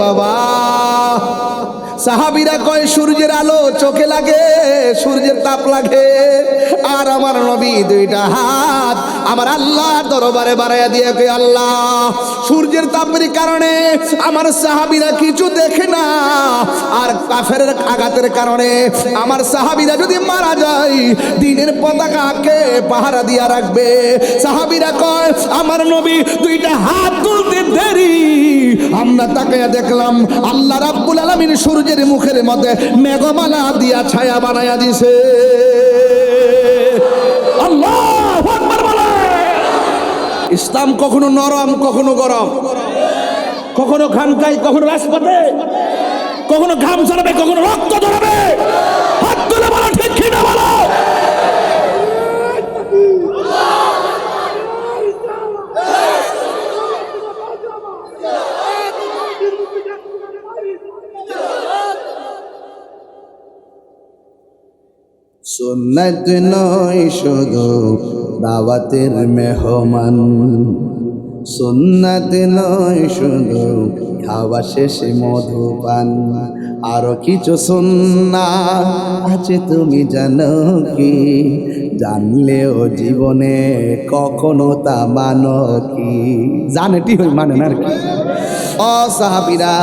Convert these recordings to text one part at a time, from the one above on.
বাবা। সাহাবীরা কয় সূর্যের আলো চোখে লাগে, সূর্যের তাপ লাগে, আর আমার নবী দুইটা হাত আমার আল্লাহর দরবারে বাড়াইয়া দিয়ে কয় আল্লাহ, সূর্যের তাপের কারণে আমার সাহাবীরা কিছু দেখে না, আর কাফেরের আঘাতের কারণে আমার সাহাবীরা যদি মারা যায় দ্বীনের পতাকাকে পাহারা দিয়া রাখবে। সাহাবীরা কয় আমার নবী দুইটা হাত তুলতে দেরি, আমরা তাকায়া দেখলাম আল্লাহ রাব্বুল আলামিন সূর্যের মুখের মধ্যে মেঘমালা দিয়া ছায়া বানায়া দিছে। আল্লাহু আকবার বলে। ইসলাম কখনো নরম, কখনো গরম, কখনো খানকায়, কখনো রাজপথে, কখনো ঘাম ঝরাবে, কখনো রক্ত ঝরাবে। হাত তুলে বলো ঠিক কি না বলো। সুন্নাত নয় শুধু দাওয়াতের মেহমান, সুন্নাত নয় শুধু খাওয়া শেষে মধুপান, আরো কিছু সুন্নাত আছে তুমি জানো কি? জানলেও জীবনে কখনো তা মানো কি? জানেটি হই মানে না আর কি। ও সাহাবীরা,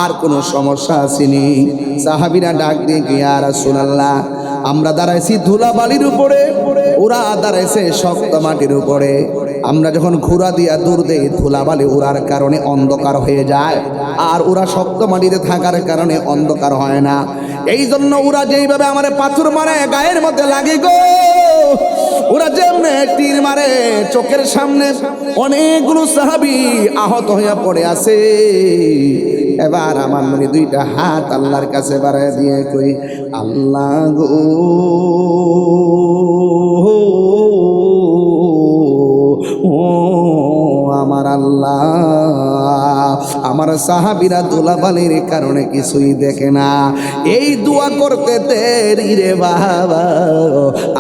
আর কোনো সমস্যা আসেনি? সাহাবীরা ডাক দিয়ে ইয়া রাসূলুল্লাহ, আমরা দাঁড়াইছি ধুলাবালির উপরে, ওরা দাঁড়াইছে শক্ত মাটির উপরে। আমরা যখন ঘোড়া দিয়া দূর দেই ধুলাবালি ওড়ার কারণে অন্ধকার হয়ে যায়, আর ওরা শক্ত মাটিতে থাকার কারণে অন্ধকার হয় না। এই জন্য ওরা যেইভাবে আমার পাথর মারে গায়ের মধ্যে লাগে গো, ওরা যেমনে তীর মারে, চোখের সামনে অনেকগুলো সাহাবী আহত হইয়া পড়ে আছে। এবার আমার নবী দুইটা হাত আল্লাহর কাছে বাড়ায় দিয়ে কই আল্লাহ গো, ও আমার আল্লাহ, আমার সাহাবীরা ধুলাবালির কারণে কিছুই দেখে না, এই দোয়া করতে দেরি রে বাবা।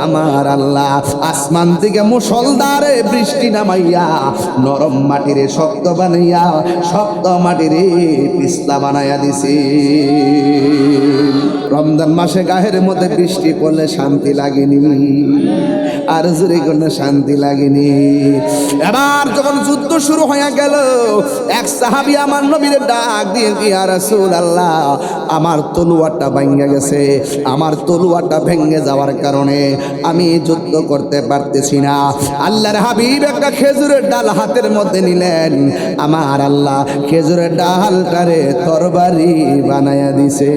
আমার আল্লাহ আসমান থেকে মুষলধারে বৃষ্টি নামাইয়া নরম মাটিরে শক্ত বানাইয়া, শক্ত মাটিরে পিছলা বানাইয়া দিছি। রমজান মাসে গায়ের মধ্যে বৃষ্টি পড়লে শান্তি লাগেনি, আর জোরে কোনো শান্তি লাগেনি। এবার যখন যুদ্ধ শুরু হয়ে গেল, এক সাহাবী আমার নবীর ডাক দিয়ে ইয়া রাসূলুল্লাহ, আমার তলোয়ারটা ভেঙে গেছে, আমার তলোয়ারটা ভেঙে যাওয়ার কারণে আমি যুদ্ধ করতে পারতেছি না। আল্লাহর হাবিব একটা খেজুরের ডাল হাতের মধ্যে নিলেন, আমার আল্লাহ খেজুরের ডালটারে তরবারি বানায়া দিছে।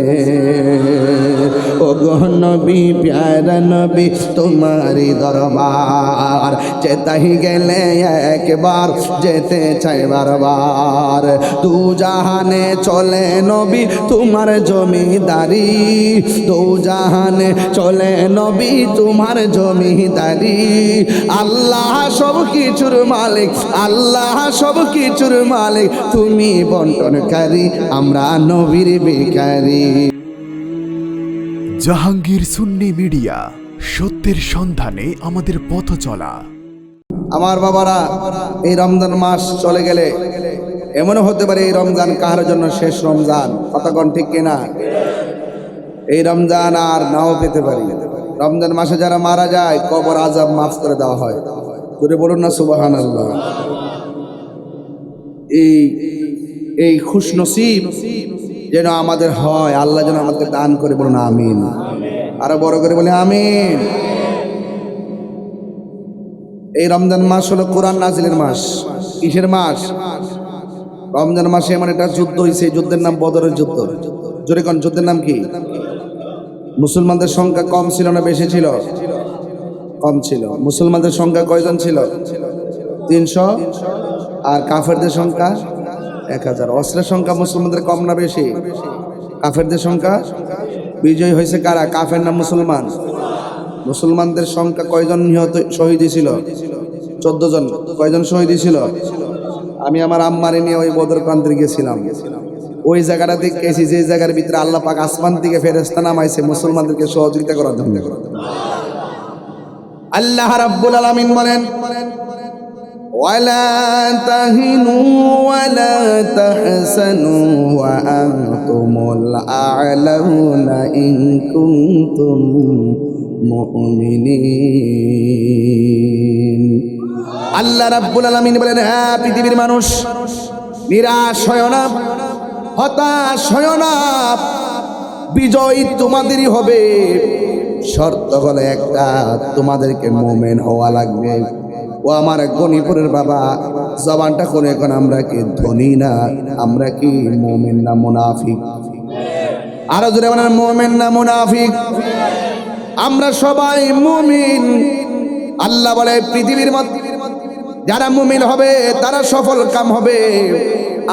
ও গো নবী, প্যারা নবী, তোমারই দরবার যেতাই গেলে একবার, যেতে চাই বারবার। তু জাহানে চলে নবী তোমার জমিদারি, তু জাহানে চলে নবী তোমার জমিদারি। আল্লাহ সব কিছুর মালিক, আল্লাহ সব কিছুর মালিক, তুমি বন্টনকারী, আমরা নবীর ভিখারি। জাহাঙ্গীর সুন্নি মিডিয়া, সত্যের সন্ধানে আমাদের পথ চলা। আমার বাবারা, এই রমজান মাস চলে গেলে এমনও হতে পারে এই রমজান কাহার জন্য শেষ রমজান। কতক্ষণ ঠিক কিনা? এই রমজান আর নাও পেতে পারি। রমজান মাসে যারা মারা যায় কবর আযাব মাফ করে দেওয়া হয়। জোরে বলুন না সুবহানাল্লাহ। এই খুশনসিব যেন আমাদের হয়, আল্লাহ যেন আমাদের দান করে, বলুন আমিন। আরো বড় করে বলে আমিন। এই রমজান মাস হলো কোরআন নাজিলের মাস। কিসের মাস? রমজান মাসে এমন একটা যুদ্ধ হয়েছে, যুদ্ধের নাম বদরের যুদ্ধ। জোরে কোন যুদ্ধের নাম কি? মুসলমানদের সংখ্যা কম ছিল না বেশি ছিল? কম ছিল। মুসলমানদের সংখ্যা কয়জন ছিল? 300। আর কাফেরদের সংখ্যা 1000। অস্ত্রের সংখ্যা মুসলমানদের কম না বেশি? কাফেরদের সংখ্যা। বিজয় হয়েছে কারা? কাফের না মুসলমান? মুসলমানদের সংখ্যা কয়জন নিহত শহীদ ছিল? 14 জন। কয়জন শহীদ ছিল? আমি আমার আম্মারে নিয়ে ওই বদর প্রান্তে গেছিলাম। ওই জায়গাটা দেখেছি যে জায়গার ভিতরে আল্লাহ পাক আসমান থেকে ফেরেশতা নামাইছে মুসলমানদেরকে সহযোগিতা করার জন্য। আল্লাহ রাব্বুল আলামিন বলেন, ولا تهنوا ولا تحزنوا وأنتم الأعلون إن كنتم মুমিনিন। আল্লাহ রাব্বুল আলামিন বলেন, হ্যাঁ পৃথিবীর মানুষ, নিরাশ হয় না, হতাশ হয় না, বিজয় তোমাদেরই হবে। শর্ত হলো একটা, তোমাদেরকে মুমিন হওয়া লাগবে। ও আমার গণিপুরের বাবা, জবানটা করে এখন আমরা কি ধনী না, আমরা কি মুমিন না মুনাফিক? আরো জোরে বলেন, মুমিন না মুনাফিক? আমরা সবাই মুমিন। আল্লাহ বলে পৃথিবীর মধ্যে যারা মুমিন হবে তারা সফল কাম হবে।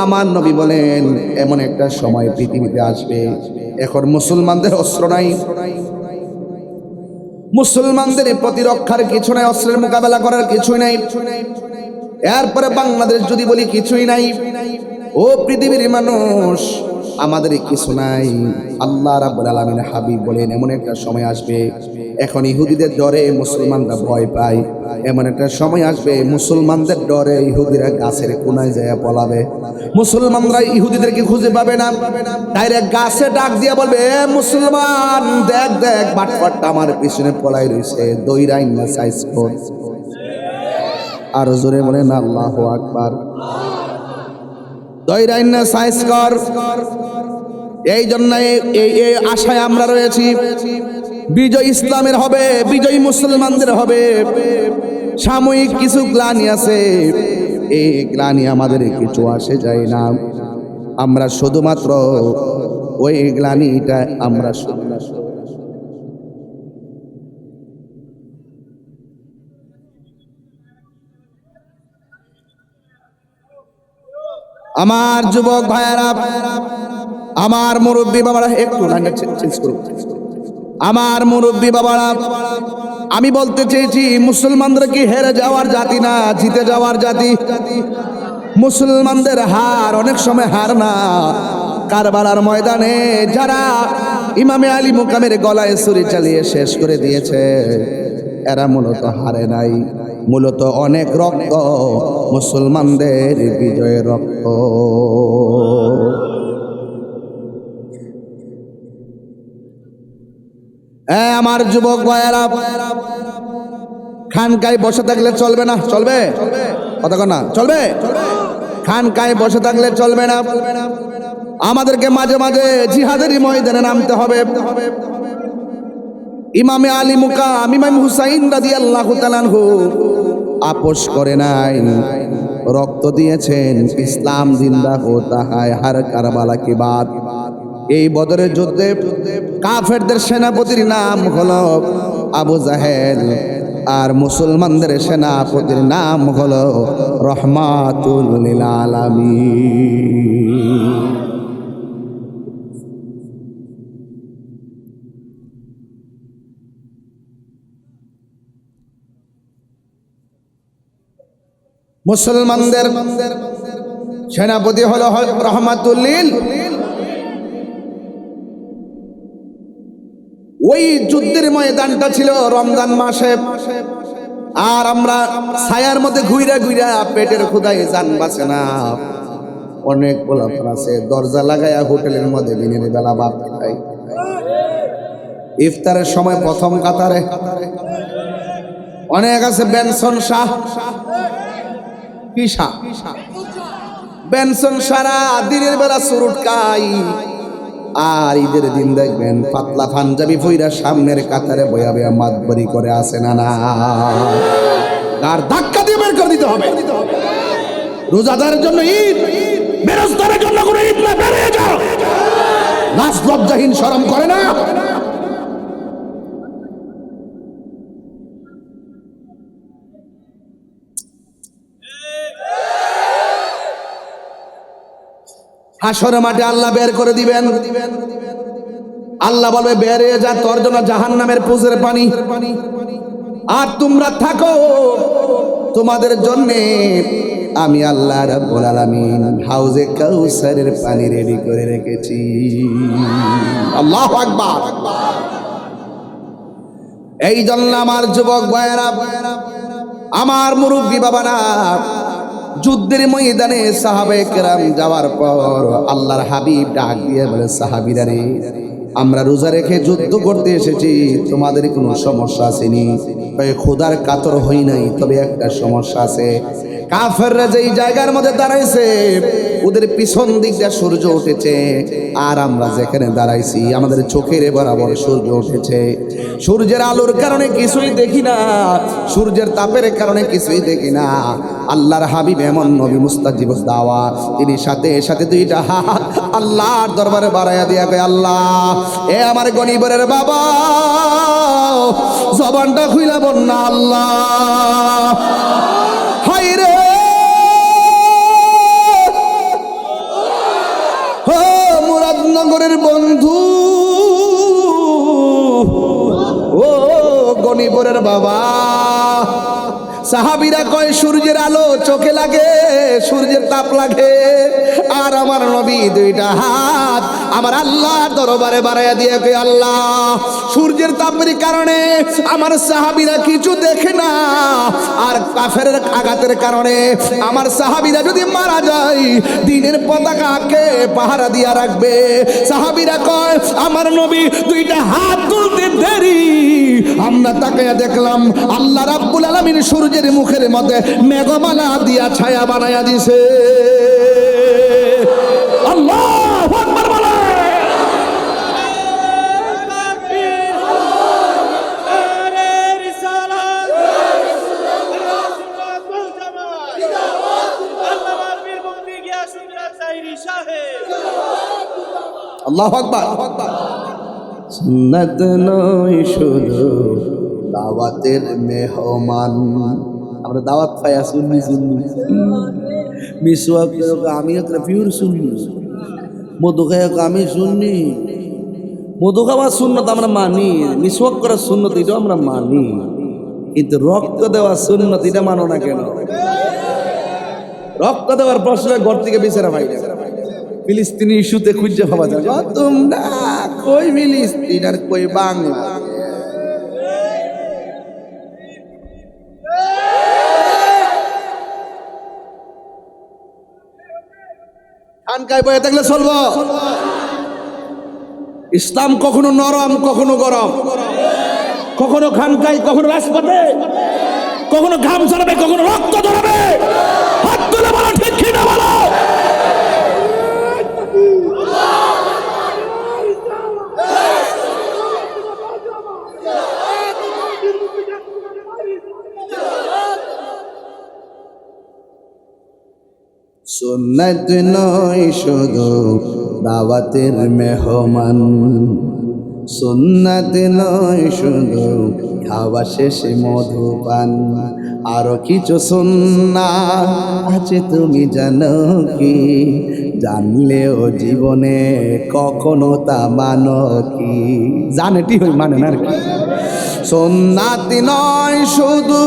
আমার নবী বলেন এমন একটা সময় পৃথিবীতে আসবে, এখন মুসলমানদের অস্ত্র নাই, মুসলমানদের প্রতিরক্ষার কিছু নাই, অস্ত্রের মোকাবেলা করার কিছুই নাই। এরপরে বাংলাদেশ যদি বলি কিছুই নাই। ও পৃথিবীর মানুষ, আমাদের কিছু নাই। আল্লাহ রাব্বুল আলামিন হাবিব বলেন এমন একটা সময় আসবে, এখন ইহুদিদের ডরে মুসলমানরা ভয় পায়। এমন একটা সময় আসবে মুসলমানদের ডরে ইহুদিরা গাছের কোনায় যায় পলাবে। মুসলমানরা ইহুদিদেরকে খুঁজে পাবে না, ডাইরেক্ট গাছে ডাক দিয়ে বলবে, এ মুসলমান দেখ দেখ বাটপাটটা আমার পিছনে পলাই রয়েছে, দইরাইন না সাইজ কর। আর জোরে বলেন আল্লাহু আকবার। দইরাইন না সাইজ কর। এই জন্য এই আশায় আমরা রয়েছি, বিজয় ইসলামের হবে, বিজয় মুসলমানদের হবে। সাময়িক কিছু গ্লানি আছে, এই গ্লানি আমাদের কিছু আসে যায় না। আমরা শুধুমাত্র ওই গ্লানিটা আমরা আমার যুবক ভাইয়েরা, আমার মুরব্বী বাবারা, একটু চেঞ্জ করুন। আমার মুরব্বী বাবারা, আমি বলতে চেয়েছি মুসলমানরা কি হেরে যাওয়ার জাতি না, জিতে যাওয়ার জাতি। মুসলমানদের হার অনেক সময় হার না। কারবালার ময়দানে যারা ইমামে আলী মুকামের গলায় ছুরি চালিয়ে শেষ করে দিয়েছে, এরা মূলত হারে নাই, মূলত অনেক রক্ত, মুসলমানদের বিজয়ের রক্ত। আমার যুবক ভাইয়েরা, খানকায় বসে থাকলে চলবে না। চলবে? কথা না, চলবে? খানকায় বসে থাকলে চলবে না, আমাদেরকে মাঝে মাঝে জিহাদেরই ময়দানে নামতে হবে। ইমামে আলী মুকাম ইমাম হুসাইন রাদিয়াল্লাহু তাআলা আনহু আপোষ করে নাই, রক্ত দিয়েছেন। ইসলাম জিন্দা হোতা হয় হর কারবালা কি বাত। এই বদরের যুদ্ধে কাফেরদের সেনাপতির নাম হলো আবু জাহেল, আর মুসলমানদের সেনাপতির নাম হলো রহমাতুল লিল আলামিন। মুসলমানদের সেনাপতি হলো রহমাতুল লিল। ওই যুদ্ধের ময়দানটা ছিল রমজান মাসে, আর আমরা ছায়ার মধ্যে ঘুইরা ঘুইরা পেটের ক্ষুধায় জান বাঁচে না। অনেক গোলাপান আছে দরজা লাগাইয়া হোটেলের মধ্যে দিনের বেলা ভাত খায়। ইফতারের সময় প্রথম কাতারে অনেক আছে বেনসন শাহ, কি শাহ? বেনসন সারা দিনের বেলা সুরুট খাই, আর ঈদের দিন দেখবেন পাতলা পাঞ্জাবি পইরা সামনের কাতারে বয়া বয়া মাতবরি করে আসে না না, আর ধাক্কা দিয়ে বের করে দিতে হবে। রোজাদারের জন্য ঈদ, বেরোজগারের জন্য কোনো ঈদ না, বেরিয়ে যাও। লাজ লজ্জাহীন শরম করে না? হাসরের মাঠে আল্লাহ বের করে দিবেন। আল্লাহ বলবে বেরিয়ে যা, তোর জন্য জাহান্নামের পুজের পানি, আর তোমরা থাকো, তোমাদের জন্য আমি আল্লাহ রাব্বুল আলামিন হাউজে কাউসারের পানি রেডি করে রেখেছি। আল্লাহু আকবার। এই জন্য আমার যুবক ভাইয়েরা, আমার মুরব্বী বাবারা, যুদ্ধের ময়দানে সাহাবায়ে কেরাম যাওয়ার পর আল্লাহর হাবিব ডাক দিয়ে বলে, সাহাবীরা রে, আমরা রোজা রেখে যুদ্ধ করতে এসেছি, তোমাদের কোনো সমস্যা আসেনি? খোদার কাতর হই নাই, তবে একটা সমস্যা আছে। কাফেররা যেই জায়গার মধ্যে দাঁড়াইছে ওদের পিছন দিক দিয়ে সূর্য উঠেছে, আর আমরা যেখানে দাঁড়াইছি আমাদের চোখের বরাবর সূর্য উঠেছে। সূর্যের আলোর কারণে কিছুই দেখি না, সূর্যের তাপের কারণে কিছুই দেখি না। আল্লাহর হাবিব এমন নবী মুস্তাজিবুদ দাওয়া, তিনি সাথে সাথে দুইটা হাত আল্লাহর দরবারে বাড়াইয়া দিয়া কয়, আল্লাহ, এ আমার গনিবরের বাবা, জবানটা খুইলা বল না, আল্লাহ, হায় রে, ও মুরাদনগরের বন্ধু, ও গনিবরের বাবা। সাহাবীরা কয়, সূর্যের আলো চোখে লাগে, সূর্যের তাপ লাগে, আর আমার নবী দুইটা হাত আমার আল্লাহর দরবারে বাড়াইয়া দিয়ে কয়, আল্লাহ, সূর্যের তাপের কারণে আমার সাহাবীরা কিছু দেখে না, আর কাফেরের আঘাতের কারণে আমার সাহাবীরা যদি মারা যায় দ্বীনের পতাকাকে পাহারা দিয়া রাখবে। সাহাবীরা কয়, আমার নবী দুইটা হাত তুলতে দেরি, আমরা তাকায়া দেখলাম আল্লাহ রাব্বুল আলামিন সূর্যের মুখের মধ্যে মেঘমালা দিয়া ছায়া বানায়া দিছে। আল্লাহু আকবার বলে। আল্লাহু আকবার। সুন্নাত নয় শুধু দাওয়াতের মেহমান, আমরা দাওয়াত পাইয়া শুননি মিসওয়াক আমি একটা পিওর শুননি, মধু খাই আমি শুননি, মধু খাওয়ার সুন্নত আমরা মানি, মিসওয়াক করার সুন্নত এটাও আমরা মানি, কিন্তু রক্ত দেওয়ার সুন্নত এটা মানো না কেন? রক্ত দেওয়ার প্রশ্ন ঘর থেকে বিচারা ভাই, ফিলিস্তিনি ইস্যুতে খুঁজে পাওয়া যায়, তোমরা কই ফিলিস্তিন আর কই বাংলা। খানকায় বয়ে থাকলে চলবো? ইসলাম কখনো নরম, কখনো গরম, কখনো খানকায়, কখনো রাজপথে, কখনো ঘাম ঝরাবে, কখনো রক্ত ঝরাবে। হাত তুলে বলো ঠিক কি না বলো? সুন্নাত নয় শুধু দাওয়াতের মেহমান, সুন্নাত নয় শুধু খাওয়া শেষে মধুপান, আরো কিছু সুন্নাত আছে তুমি জানো কি? জানলেও জীবনে কখনো তা মানো কি? জানেটি হই মানে না আর কি। সুন্নাত নয় শুধু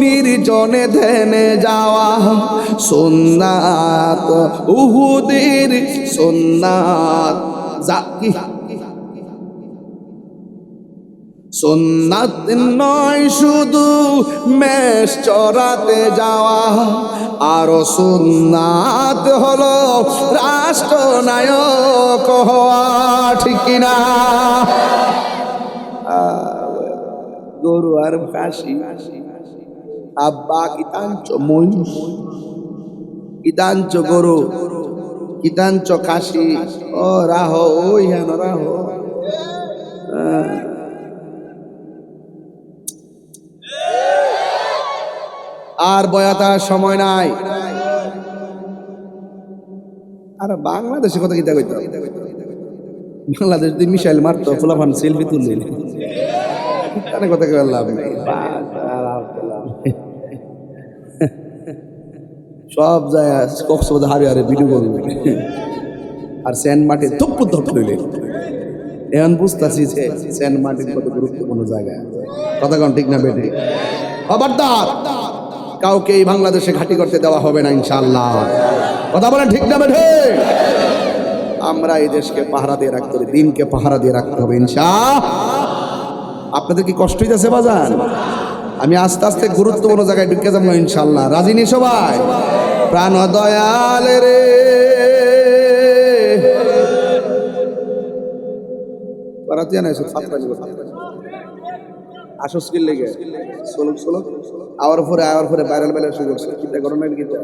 নির্জনে ধ্যানে যাওয়া, সুন্নাত উহুদের সুন্নাত সুন্নাত নয় শুধু মেষ চড়াতে যাওয়া, আরো সুন্নাত হলো রাষ্ট্রনায়ক হওয়া, ঠিক কিনা? গরু আর কাশি, আব্বা কিতাঞ্চ মহিষ, কিতাঞ্চ গরু, কিতাঞ্চ কাশি, ও রাহ ওই হেন রাহ। আর বয়াতার সময় নাই। আর বাংলাদেশে কথা কিতা কইতো, বাংলাদেশ দিয়ে মিসাইল মারতো, ফুলাফান সেলফি তুললে কথা কে লাভ নেই। সব যায় কক্সবাজার হারে হারে ভিডিও করবে, আর সেন্ট মার্টিন ধপ্পু ধপ লইলে। এখন বুঝতেছি যে সেন্ট মার্টিন কত গুরুত্বপূর্ণ জায়গা। কথা কোন ঠিক না বেটি? খবরদার, কাউকে এই বাংলাদেশে ঘাঁটি করতে দেওয়া হবে না ইনশাআল্লাহ। কথা বলেন ঠিক না বেটি? আমরা এই দেশকে পাহারা দিয়ে রাখতে হবে, দিনকে পাহারা দিয়ে রাখতে হবে ইনশাআল্লাহ। আপনাদের কি কষ্ট হইতেছে বাজান? আমি আস্তে আস্তে গুরুত্বপূর্ণ জায়গায় ঢুকে যাবো ইনশাল্লাহ। রাজি নি সবাই? প্রাণ দয়াল রে আসস্কিল লেগে সোলক সোলক আওয়ার পরে ভাইরাল ভাইরাল শুরু করছে। কিটা ঘটনা কিটা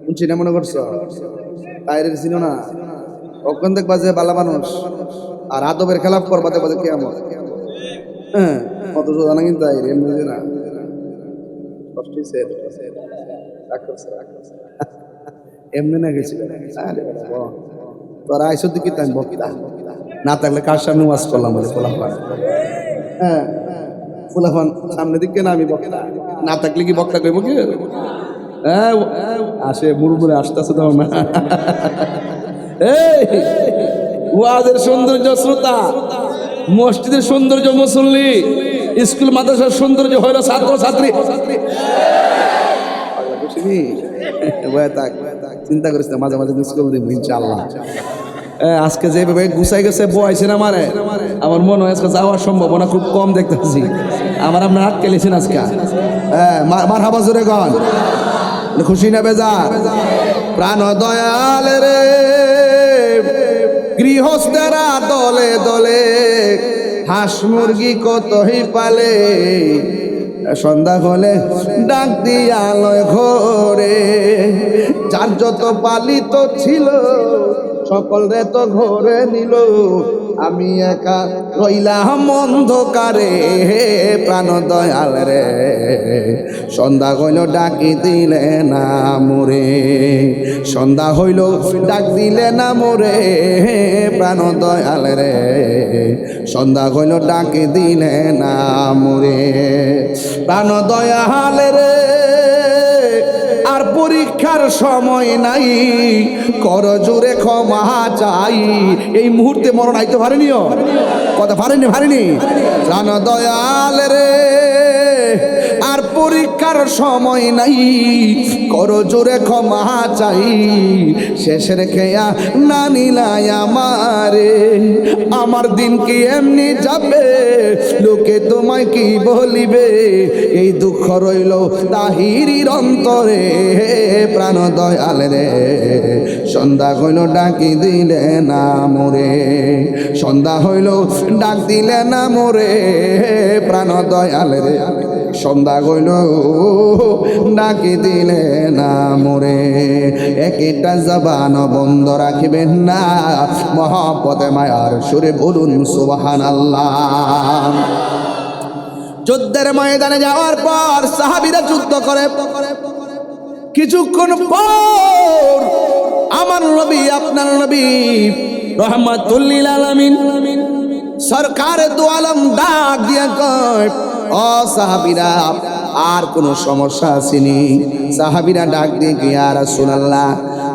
শুনছি না মনে করছো? বাইরের ছিল না অক্ষণ দেখবা যে বালা মানুষ আর আদবের খেলাফ করবা দেখবা যে কেমন। হ্যাঁ কত জানা কিন্তু এমনি না কষ্ট হয়েছে এমনি না গেছিল। তোরা আইসো দিকে তাই বক্তা না থাকলে কার সামনে ওয়াজ করলাম বলে ফোলাফান। হ্যাঁ ফোলাফান সামনে দিকে না আমি বক্তা না থাকলে কি বক্তা কইব কি? হ্যাঁ আসে মুড়মুড়ে আসতেছে তো না। এই ওয়াজের সৌন্দর্য শ্রোতা, মসজিদের সৌন্দর্য মুসল্লি, স্কুল মাদ্রাসার সৌন্দর্য হইল ছাত্র ছাত্রী। চিন্তা করিস না, মাঝে মাঝে মিস করে দিব ইনশাআল্লাহ। আজকে যেভাবে গুছাই গেছে বয়সেন আমার মনে হয় আজকে যাওয়ার সম্ভাবনা খুব কম দেখতেছি। আপনার আটকে লেছেন আজকে। হ্যাঁ মার হাবা জোরে গন, খুশি না বেজার? প্রাণ দয়াল রে গৃহস্থেরা দলে দলে হাঁস মুরগি কতই পালে, সন্ধ্যা হলে ডাক দিয়া লয় ঘরে, যার যত পালিত ছিল সকল রে তো ঘরে নিল, আমি একা রইলাম অন্ধকারে। প্রাণ দয়াল রে সন্ধ্যা হইল ডাকি দিলে না মোরে, সন্ধ্যা হইল ডাক দিলে না মোরে। প্রাণ দয়াল রে সন্ধ্যা হইল ডাকি দিলে না মোরে। প্রাণ দয়াল রে আর পরীক্ষার সময় নাই, কর জোরে ক্ষমা চাই। এই মুহূর্তে মরণ আইতে পারেনিও, কথা পারেনি প্রাণ দয়াল রে আর পরীক্ষার সময় নাই, কর জোরে ক্ষমা চাই। শেষের খেয়া না নিলাই আমারে, আমার দিন কি এমনি যাবে, লোকে তোমায় কি বলিবে, এই দুঃখ রইল তাহিরির অন্তরে। প্রাণ দয়াল রে সন্ধ্যা হইল ডাকি দিলে না মোরে, সন্ধ্যা হইল ডাক দিলে না মোরে। প্রাণ দয়াল রে সন্ধ্যা হইল ডাকি দিলে না মোরে। একটা জবান বন্ধ রাখিবেন না, মহব্বতে মায়ার সুরে বলুন সুবহানাল্লাহ। যুদ্ধের ময়দানে যাওয়ার পর সাহাবীরা যুদ্ধ করে, কিছুক্ষণ পর আমার নবী আপনার নবী রহমাতুল লিল আলামিন সরকারে দু আলম ডাক দিয়া কয়, ও সাহাবীরা আর কোন সমস্যা আসেনি? সাহাবীরা ডাক দিয়ে কি, ইয়া রাসূলুল্লাহ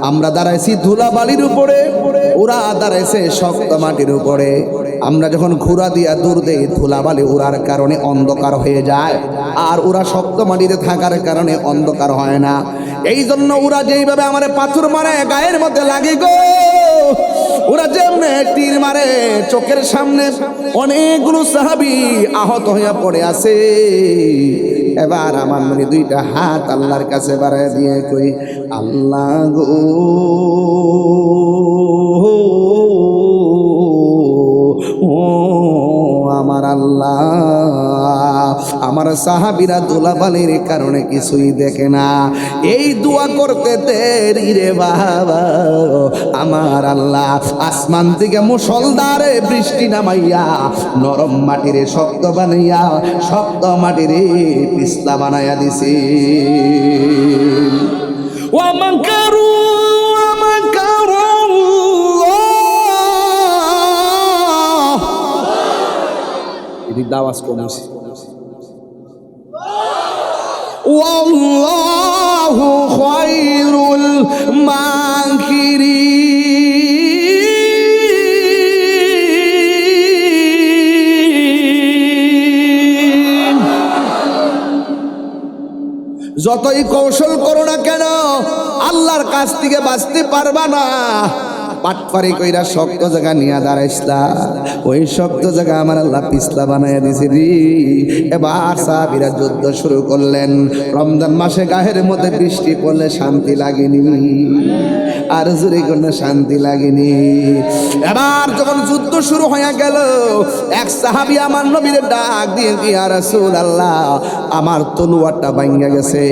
আমরা দাঁড়াইছি ধুলাবালির উপরে, ওরা দাঁড়াইছে শক্ত মাটির উপরে। আমরা যখন ঘোড়া দিয়া দূর দেই ধুলাবালি উড়ার কারণে অন্ধকার হয়ে যায়, আর ওরা শক্ত মাটিতে থাকার কারণে অন্ধকার হয় না। এই জন্য ওরা যেইভাবে আমার পাথর মারে গায়ের মধ্যে লাগে গো, ওরা যেমনে তীর মারে চোখের সামনে অনেকগুলো সাহাবী আহত হইয়া পড়ে আছে। এবার আমার মনে দুইটা হাত আল্লাহর কাছে বাড়ায় দিয়ে কই, আল্লাহ গো ও আমার আল্লাহ, আমার সাহাবীরা ধুলাবালির কারণে কিছুই দেখে না, এই দোয়া করতে দেরি রে বাবা। আমার আল্লাহ আসমান থেকে মুষলধারে বৃষ্টি নামাইয়া নরম মাটিরে শক্ত বানাইয়া, শক্ত মাটিরে পিস্তা বানাইয়া দিছি। ওয়ামান কারু দাওয়াজ কমেছে। ওয়াল্লাহু খায়রুল মাকিরিন। যতই কৌশল করো না কেন আল্লাহর কাছ থেকে বাঁচতে পারবা না। পাটপারি কইরা শক্ত জায়গা নিয়ে দাঁড়াইছলা, ওই শক্ত জায়গা আমার আল্লাহ পিছলা বানাইয়া দিছে রে। এবার সাহাবীরা যুদ্ধ শুরু করলেন। রমজান মাসে গায়ের মধ্যে বৃষ্টি পড়লে শান্তি লাগেনি, আর জোরে কোনো শান্তি লাগেনি। এবার যখন যুদ্ধ শুরু হয়ে গেল, এক সাহাবী আমার নবীর ডাক দিয়ে, ইয়া রাসূলুল্লাহ, আমার তলোয়ারটা ভেঙে গেছে,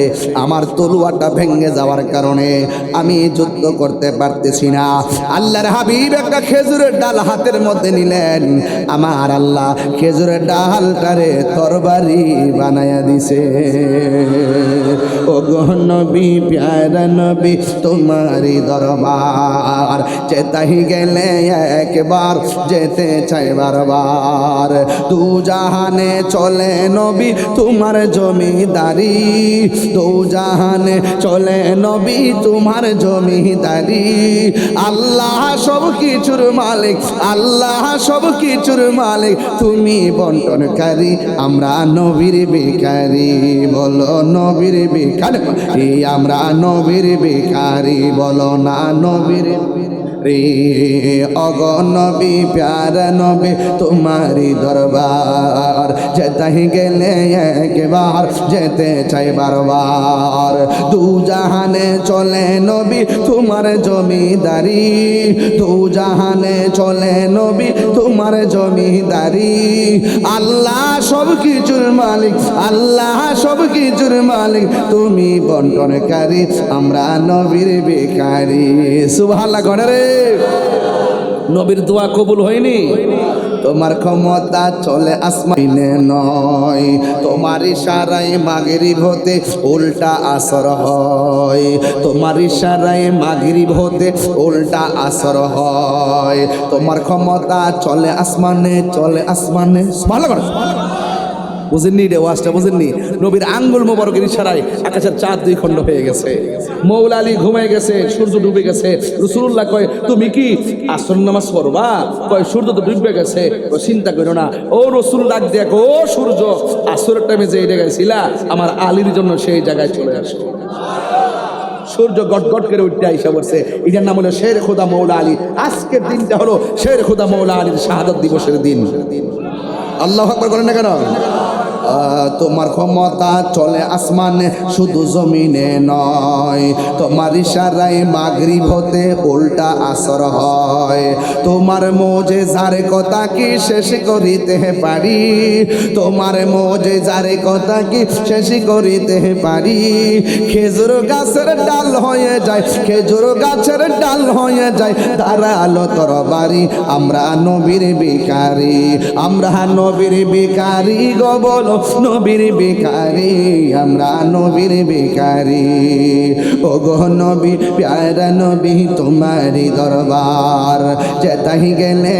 আমার তলোয়ারটা ভেঙে যাওয়ার কারণে আমি যুদ্ধ করতে পারতেছি না। আল্লাহর হাবিব একটা খেজুরের ডাল হাতের মধ্যে নিলেন, আমার আল্লাহ খেজুরের ডালটারে তরবারি বানায়া দিছে। ও গো নবী, প্যারা নবী, তোমারই দরবার যেতাই গেলে একবার, যেতে চাই বারবার। দু জাহানে চলে নবী তোমার জমিদারি, দু জাহানে চলে নবী তোমার জমিদারি। আল্লাহ সব কিছুর মালিক, আল্লাহ সব কিছুর মালিক, তুমি বন্টনকারী, আমরা নবীর ভিখারি। বলো নবীর ভিখারি, আমরা নবীর ভিখারি, বলো না নবীর রে। অগ নবী, প্যারা নবী, তোমারই দরবার যেতাই গেলে একবার, যেতে চাই বারবার। দু জাহানে চলে নবী তোমার জমিদারি, দু জাহানে চলে নবী তোমার জমিদারি। আল্লাহ সব কিছুর মালিক, আল্লাহ সব কিছুর মালিক, তুমি বন্টনকারী, আমরা নবীর ভিখারি। সুবহানাল্লাহ গণে রে। নবীর দোয়া কবুল হয়নি? তোমার ক্ষমতা চলে আসমানে নয়, তোমার ইশারায় মাগরিব হতে উল্টা আসর হয়, তোমার ইশারায় মাগরিব হতে উল্টা আসর হয়। তোমার ক্ষমতা চলে আসমানে, চলে আসমানে। ভালো করে বুঝেননি রে ওয়াজটা, বুঝেননি? নবীর আঙ্গুল মোবারকের ইশারায় আকাশের চাঁদ দুই খণ্ড হয়ে গেছে, মৌলা আলী ঘুমাই গেছে, সূর্য ডুবে গেছে। রাসূলুল্লাহ কয়, তুমি কি আসর নামাজ পড়বা? কয়, সূর্য তো ডুবে গেছে। চিন্তা করো না। ও রাসূল ডাক দেয়া, ও সূর্য, আসরের টাইমে যে জায়গায় ছিলা, আমার আলীর জন্য সেই জায়গায় চলে আসো। সূর্য গট গট করে উঠতে আইসা পড়ছে। এটার নাম হলো শের খোদা মৌলা আলী। আজকের দিনটা হলো শের খোদা মৌলা আলীর শাহাদাত দিবসের দিন। আল্লাহু আকবার করেন না কেন? তোমার ক্ষমতা চলে আসমানে, শুধু জমিনে নয়, তোমার ইশারায় মাগরিব হতে উল্টা আসর হয়। তোমার মোজেজার কথা কি শেষ করিতে পারি, তোমার মোজেজার কথা কি শেষ করিতে পারি। খেজুর গাছের ডাল হয়ে যায়, খেজুর গাছের ডাল হয়ে যায়, দাঁড়ালো তরবারি, আমরা নবীর ভিখারি, আমরা নবীর ভিখারি গো, বলো নবীর ভিখারি, আমরা নবীর ভিখারি। ও গো নবী, প্যারা নবী, তোমারই দরবার যেতাই গেলে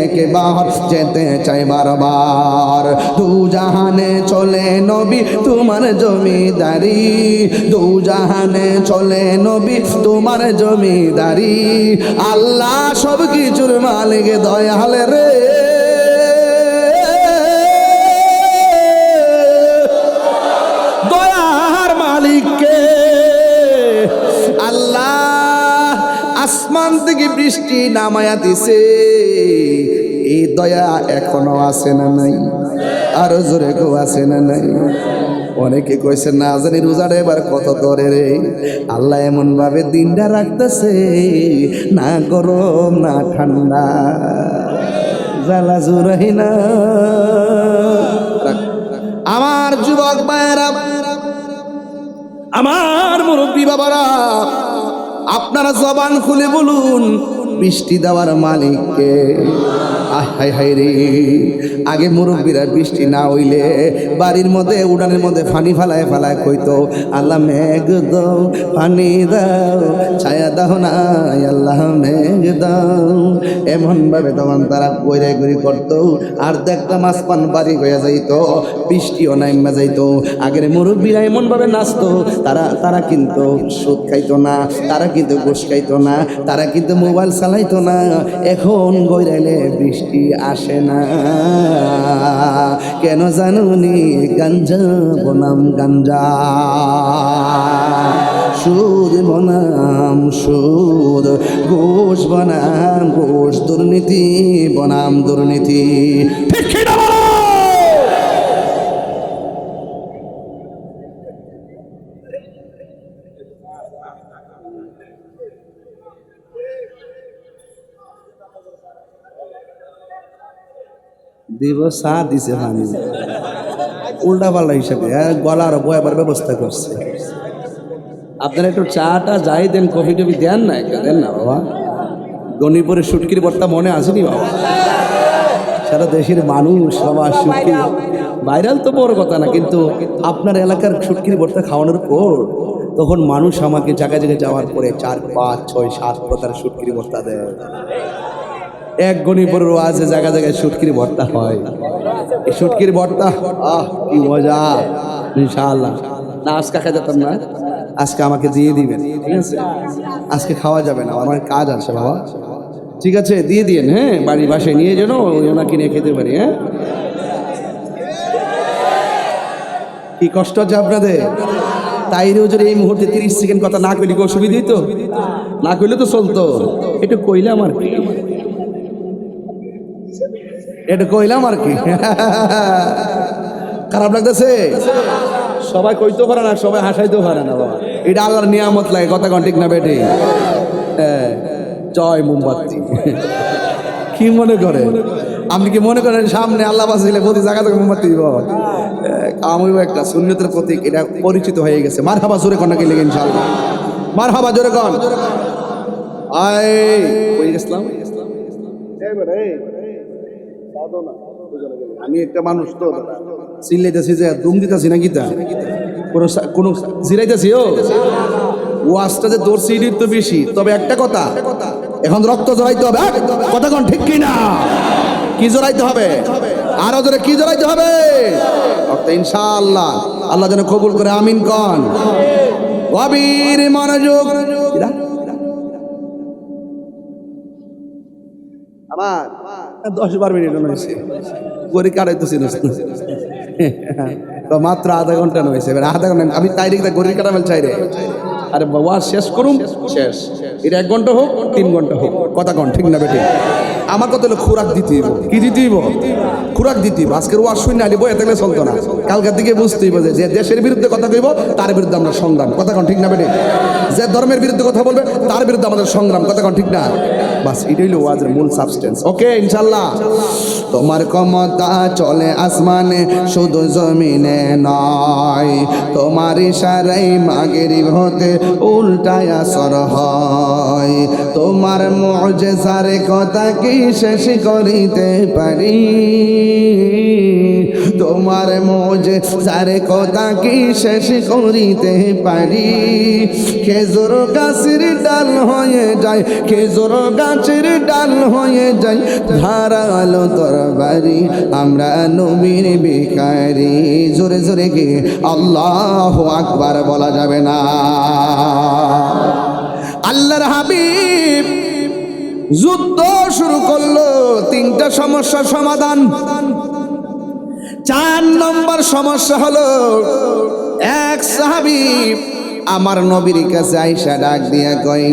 একবার, যেতে চাই বারবার। দু জাহানে চলে নবী তোমার জমিদারি, দু জাহানে চলে নবী তোমার জমিদারি। আল্লাহ সব কিছুর মালিক, দয়াল রে। আল্লাহ আসমান থেকে বৃষ্টি নামায়া দিছে, এই দয়া এখনো আছে না নাই? আরো জোরে কেউ আছে না নাই? অনেকে কইছে না জানি রোজার এবার কত ধরে রে। আল্লাহ এমন ভাবে দিনটা রাখতেছে, না গরম না ঠান্ডা, জ্বালা জুড়াই না। আমার যুবক ভাইয়েরা, আমার মুরব্বী বাবারা, আপনারা জবান খুলে বলুন, বৃষ্টি দেওয়ার মালিককে। হাই হাই রে, আগে মুরব্বীরা বৃষ্টি না হইলে বাড়ির মধ্যে উড়ানের মধ্যে পানি ফালায় ফালায় কইতো, আল্লাহ মেঘ দাও, পানি দাও, ছায়া দাও না আল্লাহ মেঘ দাও। এমন ভাবে তখন তারা কইরে গুড়ি করতো, আর দেখতাম আসমান বাড়ি হয়ে যাইতো, বৃষ্টিও নাইমা যাইতো। আগের মুরব্বীরা এমন ভাবে নাচতো, তারা কিন্তু সুদ খাইতো না, তারা কিন্তু ঘুষ খাইতো না, তারা কিন্তু মোবাইল চালাইতো না। এখন গইরাইলে বৃষ্টি আসে না কেন জানুনি? গাঞ্জা বনাম গাঞ্জা। সুদ বনাম সুদ, ঘুষ বনাম ঘুষ, দুর্নীতি বনাম দুর্নীতি। ঠিক কি না বলো? দিব চা দিছে পানি উল্টা পাল্টা হিসাবে গলার বয়াবার ব্যবস্থা করছে। আপনারা একটু চাটা যাই দেন, কফি টফি দেন না, একটা দেন না বাবা। গণিপুরের শুটকির ভর্তা মনে আসেনি বাবা? সারা দেশের মানুষ সবার শুটকি ভাইরাল তো বড় কথা না, কিন্তু আপনার এলাকার শুটকির ভর্তা খাওয়ানোর পর তখন মানুষ আমাকে জায়গায় জায়গায় যাওয়ার পরে 4, 5, 6, 7 প্রকার শুটকির ভর্তা দেয়। এক গণিপুরের ওয়াজে জায়গা জায়গায় শুটকির ভর্তা হয়। এই শুটকির ভর্তা কি মজা! ইনশাআল্লাহ না আজকে খাই যেতাম না, আজকে আমাকে দিয়ে দিবেন, ঠিক আছে? আজকে খাওয়া যাবে না, আমার কাজ আছে বাবা, ঠিক আছে? দিয়ে দিন, হ্যাঁ, বাড়ির বাসায় নিয়ে যেন ওনাকে নিয়ে খেতে পারি। হ্যাঁ, কি কষ্ট হচ্ছে আপনাদের? তাইরেও যদি এই মুহূর্তে 30 সেকেন্ড কথা না কইলে অসুবিধা তো, না কইলে তো চলতো, একটু কইলাম আর কি, এটা কইলাম আর কি। খারাপ লাগতেছে? সবাই কইতে পারে না, সবাই হাসাইতেও পারে না বাবা, এটা আল্লাহর নিয়ামত লাগে। কথা কোন ঠিক না বেটে? জয় মোমবাতি। কি মনে করে? আপনি কি মনে করেন সামনে আল্লাহ বাঁচাইলে প্রতি জায়গা থেকে মোমবাতি দিব? আমিও একটা সুন্নতের প্রতীক, এটা পরিচিত হয়ে গেছে। মারহাবা জোরে কন নাকি লেগে ইনশাআল্লাহ, মারহাবা জোরে কন। আয় কই গেছলাম? আমি একটা মানুষ তো চিল্লাইতেছি যে দুম দিতেছি না গীতা কোনো জিরাইতেছি। ওয়াজটা যে তোর সিডির তো বেশি, তবে একটা কথা, এখন রক্ত জড়াইতে হবে। কথা কোন ঠিক কিনা? কি জড়াইতে হবে? আরো জোরে কি জড়াইতে হবে? রক্ত ইনশাআল্লাহ। আল্লাহ যেন কবুল করে, আমিন কন। গভীর মনোযোগ। আমার 10-12 মিনিট হয়েছে, গড়ি কাটাইতেছি মাত্র আধা ঘন্টা হয়েছে। এবার আধা ঘন্টা আমি তাই রেখে গড়ি কাটাবেল চাই রে। আরে বাবা শেষ করুন, শেষ। এটা 1 ঘন্টা হোক, 3 ঘন্টা হোক, কথা কন ঠিক না বেটে? আমার কথা হলো খোরাক দিতে হইব। কি দিতে হইব? খোরাক দিতে হইব। আজকের ওয়াজ শুনে আলি বই থাকলে চলতো না, কালকার দিকে বুঝতে হইব যে দেশের বিরুদ্ধে কথা কইব তার বিরুদ্ধে আমরা সংগ্রাম। কথা কন ঠিক না বেটে? যে ধর্মের বিরুদ্ধে কথা বলবে তার বিরুদ্ধে আমাদের সংগ্রাম। কথা কন ঠিক না? বাস এটাই হলো ওয়াজের মূল সাবস্টেন্স। ওকে ইনশাআল্লাহ। তোমার ক্ষমতা চলে আসমানে, শুধু জমিনে নয়। তোমার ইশারায় মাগরিব হতে উল্টায় আসর হয়। তোমার মুজিজার কথা কি শেষ করিতে পারি? তোমার মুজিজার কথা কি শেষ করিতে পারি? খেজুর গাছের ডাল হয়ে যায়, খেজুর গাছের ডাল হয়ে যায়, ধারালো তরবারি, আমরা নবীর ভিখারি। জোরে জোরে কি আল্লাহু আকবার বলা যাবে না? আল্লাহর হাবিব যুদ্ধ শুরু করলো, 3টা সমস্যার সমাধান। 4 নম্বর সমস্যা হলো, এক সাহাবী আমার নবীর কাছে আইসা ডাক দিয়া কয়,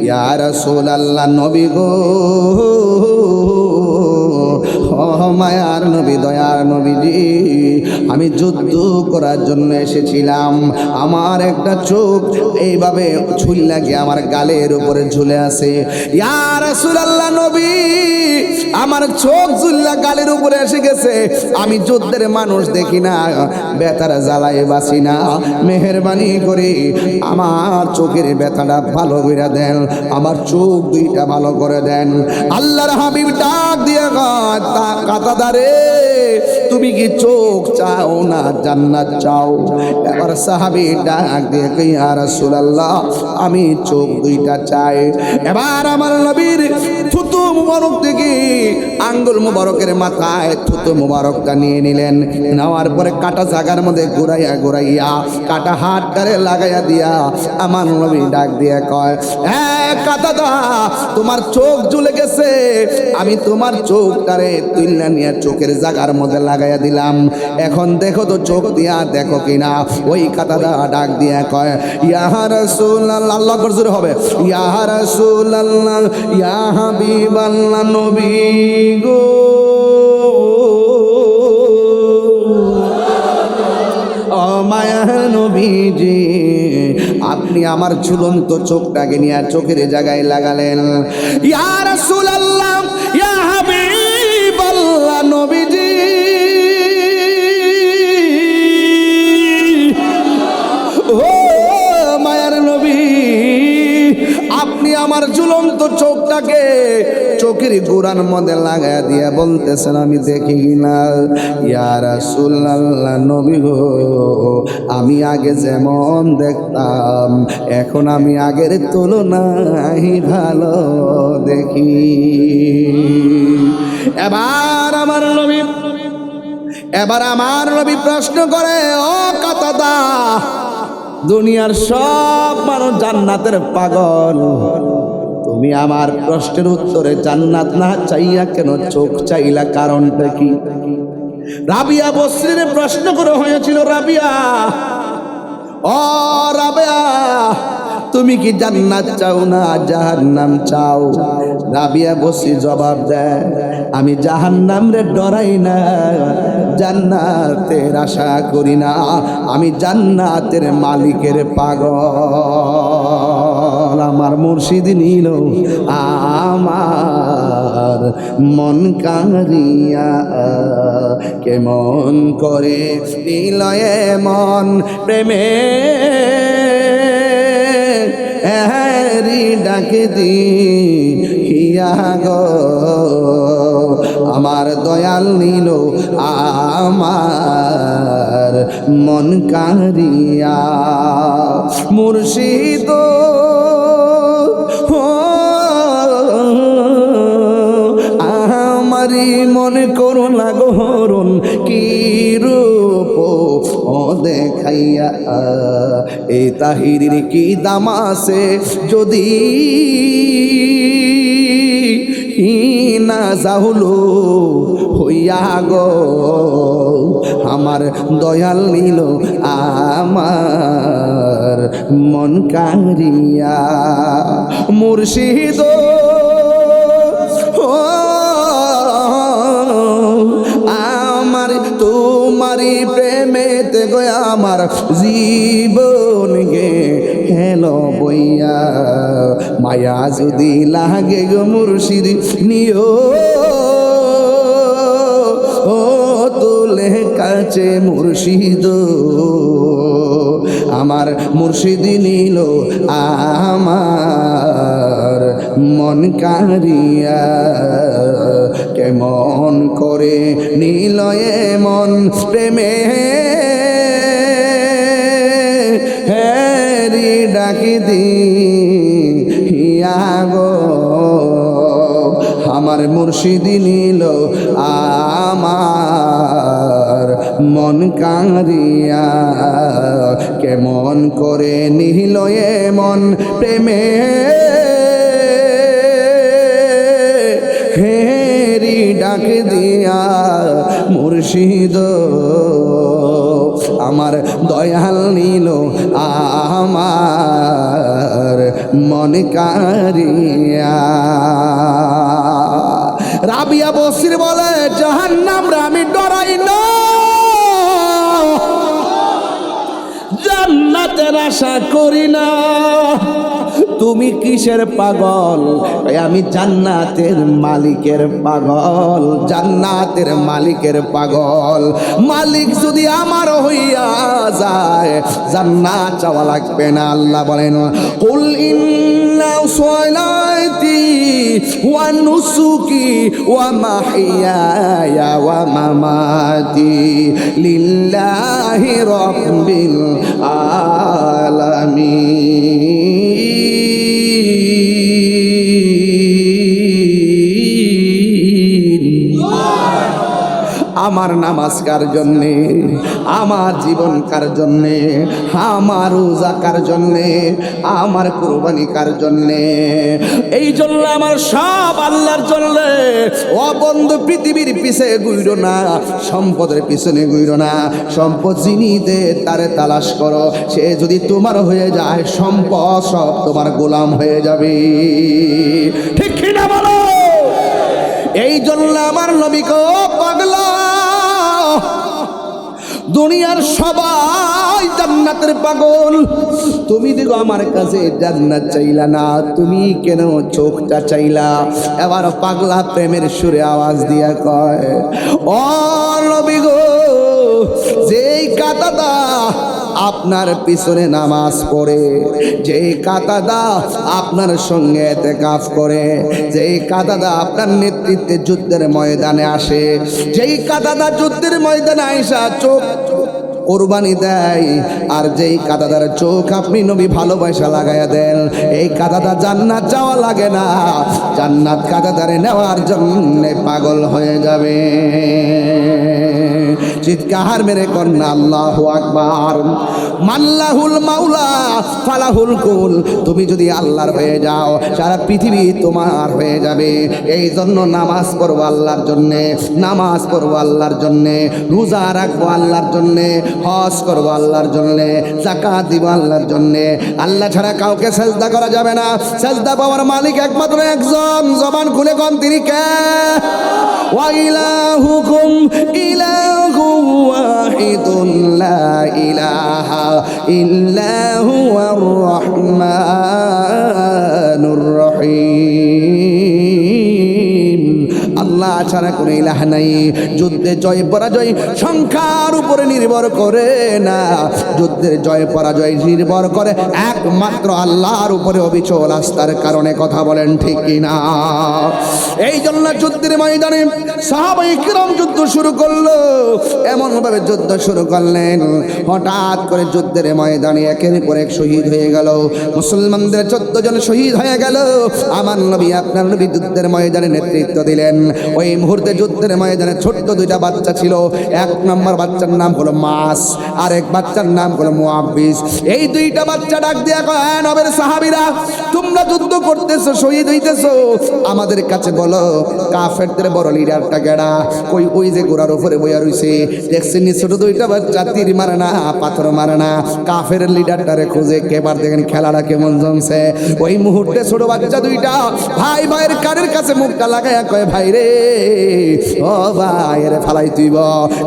ইয়া রাসূলুল্লাহ, নবী গো, মায়ার নবী, দয়ার নবীজি, আমি যুদ্ধ করার জন্য এসেছিলাম। আমার একটা চোখ এইভাবে ঝুলে গিয়ে আমার গালের উপরে ঝুলে আছে। ইয়া রাসূলুল্লাহ, নবী, আমার চোখ ঝুল্লা গালের উপরে এসে গেছে। আমি যুদ্ধের মানুষ দেখি না, ব্যথার জ্বালায় বাঁচি না। মেহেরবানি করে আমার চোখের ব্যথাটা ভালো করে দেন, আমার চোখ 2টা ভালো করে দেন। আল্লাহর হাবিব ডাক দিয়ে কাতাদারে, তুমি কি চোখ চাও না জান্নাত চাও? এবার সাহাবী ডাক দিয়ে কই, ইয়া রাসূলুল্লাহ, আমি চোখ 2টা চাই। এবার আমার নবীর থুতু মুবারক থেকে আঙ্গুল মুবারকের মাথায় থুতু মুবারকটা নিয়ে নিলেন। নেওয়ার পরে কাটা জায়গার মধ্যে ঘুরাইয়া কাটা হাতটারে লাগাইয়া দিয়া আমার নবী ডাক দিয়ে কয়, হ্যাঁ কাটাদা, তোমার চোখ জ্বলে গেছে, আমি তোমার চোখটারে তুইলা নিয়ে চোখের জায়গার মধ্যে লাগাইয়া দিলাম। এখন দেখো তো চোখ দিয়া দেখো কিনা। ওই কাটাদা ডাক দিয়ে কয়, ইয়া রাসূলুল্লাহ, আল্লাহু আকবার জোরে হবে, ইয়া রাসূলুল্লাহ, ইয়া হাবিবাল্লাহ, নবী গো, ও মায়ার নবীজি, আপনি আমার ঝুলন্ত চোখটাকে নিয়ে চোখের জায়গায় লাগালেন। ইয়া রাসূলুল্লাহ, ইয়া হাবিবাল্লাহ, নবীজি, ও মায়ার নবী, আপনি আমার ঝুলন্ত চোখটাকে চোখের গোড়ার মধ্যে লাগায় দিয়ে বলতেছেন আমি দেখি না। ইয়া রাসূলুল্লাহ, নবী গো, আমি আগে যেমন দেখতাম এখন আমি আগের তুলনায় ভালো দেখি। এবার আমার নবী প্রশ্ন করে, ও কাতাদা, দুনিয়ার সব মানুষ জান্নাতের পাগল, তুমি আমার প্রশ্নের উত্তরে জান্নাত না চাইয়া কেন চোখ চাইলা, কারণটা কি? রাবিয়া বসরির প্রশ্ন করে হয়েছিল, রাবিয়া, ও রাবিয়া, তুমি কি জান্নাত চাও না জাহান্নাম চাও? রাবিয়া বসরি জবাব দেয়, আমি জাহান্নাম রে ডরাই না, জান্নাতের আশা করি না, আমি জান্নাতের মালিকের পাগল। আমার মুর্শিদ নিল আমার মন কাঁদিয়া, কেমন করে নিলয়ে মন প্রেমে ডাকে দিয়া গো, আমার দয়াল নিল আমার মন কাঁদিয়া। মুর্শিদ আমারি মনে করো লাগরণ কি রূপ ও দেখাইয়া, এই তাহিরির কি দাম আছে যদি না যাহুলো হইয়া গো, আমার দয়াল নিল আমার মন কাঁদিয়া। মুর্শিদ আমার তোমারি প্রেমেতে গো আমার জীবন গে হেলো বইয়া, মায়া যদি লাগে গো মুর্শিদ নিও ও তোলে কাছে মুর্শিদ, আমার মুর্শিদ নিল আমার মন কাঁদিয়া, কেমন করে নিল মন প্রেমে হেরি ডাকি দিয়া গো, আমার মুর্শিদ নিল আমার মন কাঁদিয়া, কেমন করে নিল মন প্রেমে হেরি ডাক দিয়া। মুর্শিদ আমার দয়াল নিল আমার মন কাঁদিয়া। রাবিয়া বসির বলে, জাহান্নাম রে আমি ডরাই না, জান্নাতের আশা করি না। তুমি কিসের পাগল? আমি জান্নাতের মালিকের পাগল, জান্নাতের মালিকের পাগল। মালিক যদি আমার হইয়া যায় জান্নাত চাওয়া লাগবে না। আল্লাহ বলেন, কুল ইন্না সলাতি ওয়া নুসুকি ওয়া মাহইয়ায়া ওয়া মামাতি লিল্লাহি রাব্বিল আলামিন। আমার নামাজ কার জন্যে, আমার জীবন কার জন্যে, আমার রোজা কার জন্যে, আমার কুরবানি কার জন্যে? এই জন্য আমার সব আল্লাহর জন্যে। ও বন্ধু, পৃথিবীর পিছে ঘুরো না, সম্পদের পিছনে ঘুরো না। সম্পদ যিনি দে তারে তালাশ করো, সে যদি তোমার হয়ে যায় সম্পদ সব তোমার গোলাম হয়ে যাবে। ঠিক কি না বলো? এই জন্য আমার নবী কো পাগলা, দুনিয়ার সবাই জান্নাতের পাগল, তুমি দেখো আমার কাছে জান্নাত চাইলা না, তুমি কেন চোখটা চাইলা? এবার পাগলা প্রেমের সুরে আওয়াজ দিয়া কয়, ও নবী গো, যেই কাতাদা আপনার পিছনে নামাজ পড়ে, যেই কাতাদা আপনার সঙ্গে ইতিকাফ করে, যেই কাতাদা আপনার নেতৃত্বে যুদ্ধের ময়দানে আসে, যেই কাতাদা যুদ্ধের ময়দানে আইসা চোখ কোরবানি দেয়, আর যেই কাদাদার চোখ আপনি নবী ভালোবাসা লাগাইয়া দেন, এই কাদাদা জান্নাত যাওয়া লাগে না, জান্নাত কাদাদারে নেওয়ার জন্য পাগল হয়ে যাবে। চিৎকার মেরে কন্যা আল্লাহু আকবার। মাল্লাহুল মাওলা ফালাহুল কুল, তুমি যদি আল্লাহর হয়ে যাও সারা পৃথিবী তোমার হয়ে যাবে। এই জন্য নামাজ পড়বো আল্লাহর জন্যে, নামাজ পড়বো আল্লাহর জন্যে, রোজা রাখবো আল্লাহর জন্যে, হজ করবো আল্লাহর জন্যে, যাকাত দিব আল্লাহর জন্যে। আল্লাহ ছাড়া কাউকে সেজদা করা যাবে না। সেজদা পাওয়ার মালিক একমাত্র একজন, জবান খুলে কোন তিনি কে? ওয়া ইলাহুকুম ইলাহুম ওয়াহিদুন লা ইলাহা ইল্লা হুয়ার রহমানুর রহিম। আল্লাহ ছাড়া কোনো ইলাহ নাই। যুদ্ধে জয় পরাজয় সংখ্যার উপরে নির্ভর করে না, যুদ্ধের জয় পরাজয় নির্ভর করে একমাত্র আল্লাহর উপরে অবিচল আস্থার কারণে। কথা বলেন ঠিক কিনা? এই জন্য যুদ্ধের ময়দানে সাহাবায়ে কিরাম যুদ্ধ শুরু করলো। এমন ভাবে যুদ্ধ শুরু করলেন, হঠাৎ করে যুদ্ধের ময়দানে একের পর এক শহীদ হয়ে গেল। মুসলমানদের 14 জন শহীদ হয়ে গেল। আমার নবী আপনার নবী যুদ্ধের ময়দানে নেতৃত্ব দিলেন। ওই মুহূর্তে যুদ্ধের ময়দানে ছোট্ট দুইটা বাচ্চা ছিল। এক নম্বর বাচ্চার নাম হলো মাস, আর এক বাচ্চার নাম হলো মুআব্বিস। এই দুইটা বাচ্চা ডাক দিয়া কয়, নবীর সাহাবীরা, তোমরা যুদ্ধ করতেছো, শহীদ হইতেছো, আমাদের কাছে বলো কাফেরদের বড় লিডারটা কেডা? কই ওই যে ঘোড়ার উপরে বইয়া রইছে, দেখছেন ছোট দুইটা বাচ্চা তীর মারে না, পাথর মারে না, কাফের লিডারটারে খুঁজে কেবার দেখেন খেলাটা কেমন জমছে। ওই মুহূর্তে ছোট বাচ্চা দুইটা ভাই ভাইয়ের কানের কাছে মুখটা লাগাইয়া কয়, ভাই রে, ও ভাই রে, ফালাই তুইব।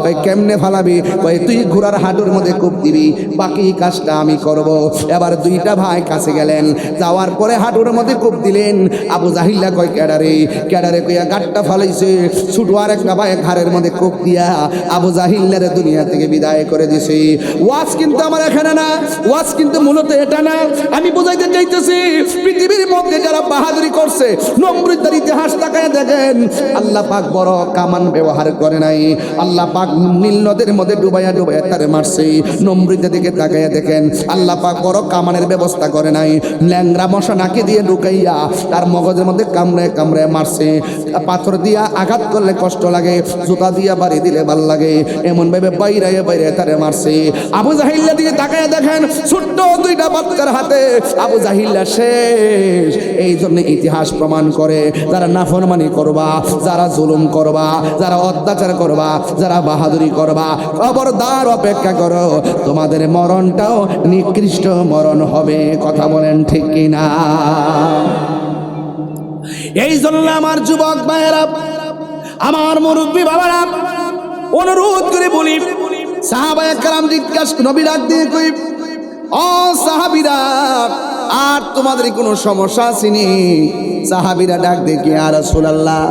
কই কেমনে ফালাবি? কই তুই ঘোড়ার হাঁটুর মধ্যে কূপ দিবি, বাকি কাজটা আমি করব। এবার দুইটা ভাই কাছে গেলেন, যাওয়ার পরে হাঁটুর মধ্যে কূপ দিলেন। আবু জাহিল্লা কয়, কেডারে কেডারে কইয়া গাটটা ফালাইছে। ছোট আর একটা ভাই ঘাড়ের মধ্যে কূপ দিয়া আবু জাহিল্লারে দুনিয়া থেকে বিদায় করে দিছে। ওয়াজ কিন্তু আমার এখানে না, ওয়াজ কিন্তু মূলত এটা না। আমি বুঝাইতে চাইতেছি, পৃথিবীর মধ্যে যারা বাহাদুরি করছে, নমরুদের ইতিহাস তাকায় দেখেন, আল্লাহ পাক বড় কামান ব্যবহার করে নাই। আল্লাহ পাক নীল নদের মধ্যে ডুবাইয়া ডুবাইয়া তারে মারছে। নমরুদের দিকে তাকাইয়া দেখেন, আল্লাহ পাক বড় কামানের ব্যবস্থা করে নাই। ল্যাংরা মশা নাকে দিয়ে ঢুকাইয়া তার মগজের মধ্যে কামড়ে কামড়ে মারছে। পাথর দিয়া আঘাত করলে কষ্ট লাগে, জুতা দিয়া বাড়ি দিলে ভাল লাগে, এমন ভাবে বাইরে বাইরে তারে মারছে। আবু জাহিল্লা দিকে তাকাইয়া দেখেন, ছোট্ট দুইটা বাচ্চার হাতে আবু জাহিল্লা শেষ। এই জন্য ইতিহাস প্রমাণ করে, যারা নাফরমানি করবা, যারা জুলুম করবা, যারা অত্যাচার করবা, যারা বাহাদুরি করবা, খবরদার অপেক্ষা করো, তোমাদের মরণটাও নিকৃষ্ট মরণ হবে। কথা বলেন ঠিক কিনা? এই জন্য আমার যুবক ভাইয়েরা, আমার মুরব্বী বাবারা, অনুরোধ করে বলি, সাহাবায়ে কেরাম জিজ্ঞাসা, নবী ডাক দিয়ে কই, ও সাহাবীরা, আর তোমাদের কোনো সমস্যা আসেনি? সাহাবীরা ডাক দেখি, ইয়া রাসূলুল্লাহ,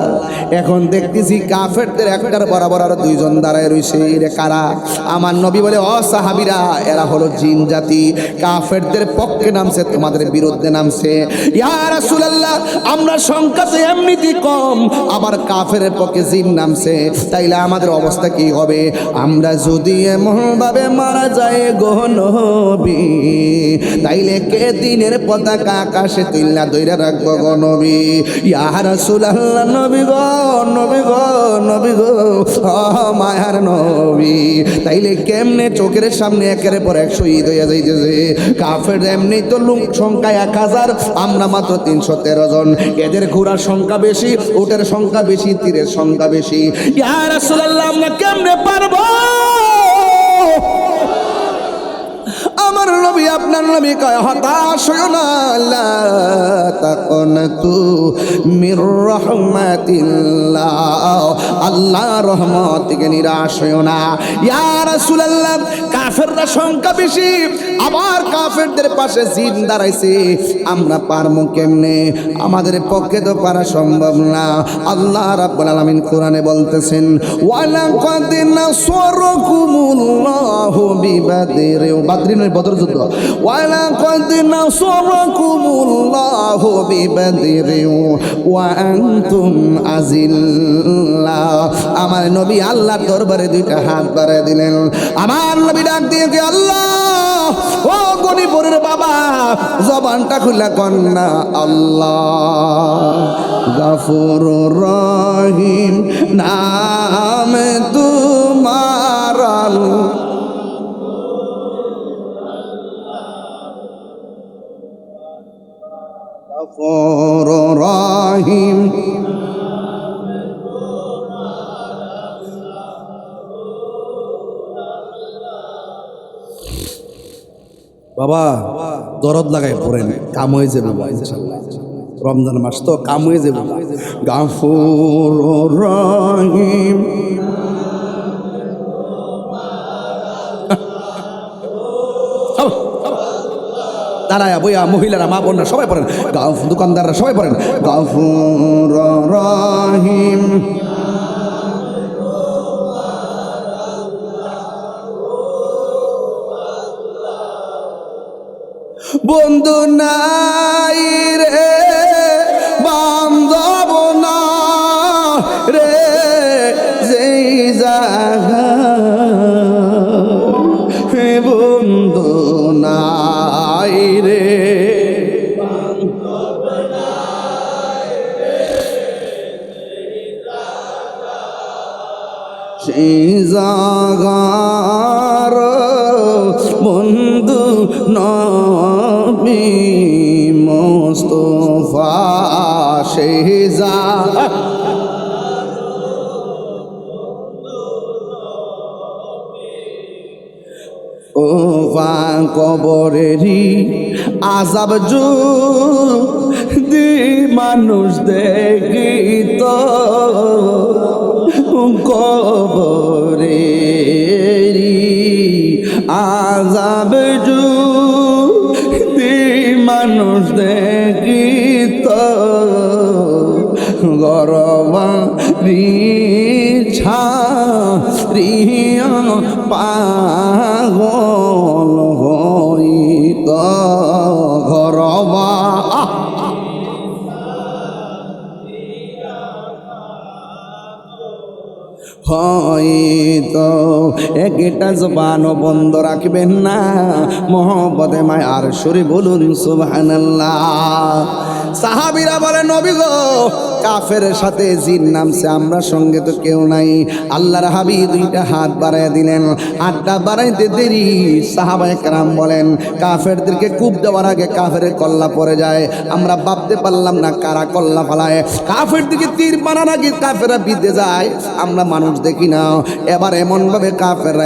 এখন দেখতেছি কাফেরদের একটার বরাবর আর দুইজন দাঁড়ায় রইছে, এরা কারা? আমার নবী বলে, ও সাহাবীরা, এরা হলো জিন জাতি, কাফেরদের পক্ষে নামছে, তোমাদের বিরুদ্ধে নামছে। ইয়া রাসূলুল্লাহ, আমরা সংখ্যাতে এমনিতেই কম, আবার কাফেরের পক্ষে জিন নামছে, তাইলে আমাদের অবস্থা কি হবে? আমরা যদি এমন ভাবে মারা যায় গো নবী, তাইলে কে দিনের পতাকা আকাশে তুইলা ধইরা রাখবো গো নবী? নবী ইয়া রাসূলুল্লাহ নবী গো নবী গো নবী গো মায়ার নবী তাইলে কেমনে চোখের সামনে একের পর এক শহীদ হইয়া যাইতেছে কাফের এমনি তো লোক সংখ্যা 1000 আমরা মাত্র 313 জন এদের ঘোড়ার সংখ্যা বেশি উটের সংখ্যা বেশি তীরের সংখ্যা বেশি ইয়া রাসূলুল্লাহ আমরা কেমনে পারবো আমার নবী আপনার নবী কয় হতাশ হইও না লা তাকুনতু মির রাহমাতিল্লাহ আল্লাহর রহমত থেকে নিরাশ হইও না ইয়া রাসূলুল্লাহ কাফেররা সংখ্যা বেশি আবার কাফেরদের পাশে জিন দাঁড়াইছে আমরা পারমু কেমনে আমাদের পক্ষে তো পারা সম্ভব না আল্লাহ রাব্বুল আলামিন কোরআনে বলতেছেন ওয়ালাকাদ নাসারাকুমুল্লাহু বিবাদর বাদরিনের বদর যুদ্ধ ওয়ালাকাদ নাসারাকুমুল্লাহু বিবাদর ওয়া আনতুম আজিল্লা আমার নবী আল্লাহর দরবারে দুইটা হাত বাড়ায় দিলেন আমার নবী ডাক দিয়ে কি আল্লাহ ও গনিপুরের বাবা জবানটা খুলে কন্যা আল্লাহ গফুরুর রহিম নাম তোমার গফুরুর রহিম বাবা দরদ লাগাই পড়েন কাম হয়ে যাবে ইনশাআল্লাহ রমজান মাস তো কাম হয়ে যাবে গাফুরুর রহিম দাঁড়ায়া বইয়া মহিলারা মা বোনরা সবাই পড়েন দোকানদাররা সবাই পড়েন গাফুরুর রহিম বন্ধু নাই রে বান্ধব না রে যেই জায়গা বন্ধু নাই রে সেই জাগার বন্ধু নবী মুস্তাফা শেহজা ও কবরেরই আযাব যদি মানুষ দেখিত কবরেরই আযাব যদি মানুষ দেখিত গরবারি ছাড়িয়া পাগল হইত ঘরবা হয়তো একটা জবানও বন্ধ রাখবেন না মোহব্বতে মায়ার সুরে বলুন সুবহানাল্লাহ সাহাবীরা বলে নবী গো কাফের সাথে জিন নামছে আমরা সঙ্গে তো কেউ নাই আল্লাহর হাবিব দুইটা হাত বাড়ায় দিলেন হাতটা বাড়াইতে দেরি সাহাবায়ে কেরাম বলেন কাফেরদেরকে কূপ দেওয়ার আগে কাফেরের কল্লা পড়ে যায় আমরা ভাবতে পারলাম না কারা কল্লা ফালায় কাফেরদেরকে তীর মারার আগে কাফেররা বিঁধে যায় আমরা মানুষ দেখি না এবার এমন ভাবে কাফেররা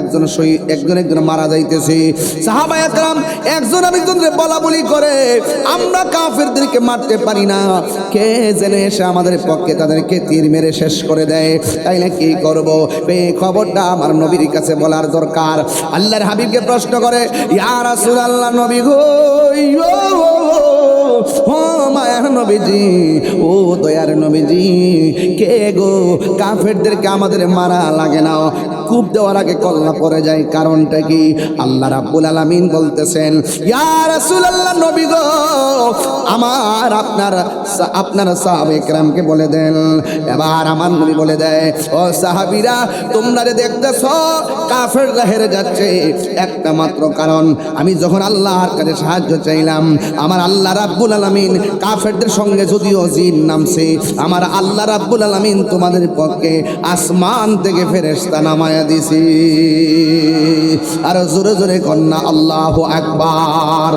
একজন শহীদ একজন মারা যাইতেছে সাহাবায়ে কেরাম একজন আরেকজনকে বলাবলি করে আমরা কাফেরদেরকে মারতে পারি না কে জেনে এসে আমাদের পক্ষে তাদেরকে তীর মেরে শেষ করে দেয় তাইলে কি করব এই খবরটা আমার নবীর কাছে বলার দরকার আল্লাহর হাবিবকে প্রশ্ন করে ইয়া রাসূলুল্লাহ নবী গো ও মায়ার নবীজি ও দয়ার নবীজি কে গো কাফেরদেরকে আমাদের মারা লাগে না কূপ দেওয়ার আগে কল্লা পড়ে যায়, কারণটা কি? আল্লাহ রাব্বুল আলামিন বলতেছেন, ইয়া রাসূলুল্লাহ নবী গো, আমার আপনার সাহাবে কেরামকে বলে দেন। এবার আমার নবী বলে দেয়, ও সাহাবীরা, তোমরা দেখতেছ কাফেররা হেরে যাচ্ছে, একটা মাত্র কারণ, আমি যখন আল্লাহর কাছে সাহায্য চাইলাম, আমার আল্লাহ রাব্বুল আলামিন কাফেরদের সঙ্গে যদিও জিন নামছে, আমার আল্লাহ রাব্বুল আলামিন তোমাদের পক্ষে আসমান থেকে ফেরেশতা নামায়া দিছি। আর জোরে জোরে কন্যা আল্লাহু আকবার।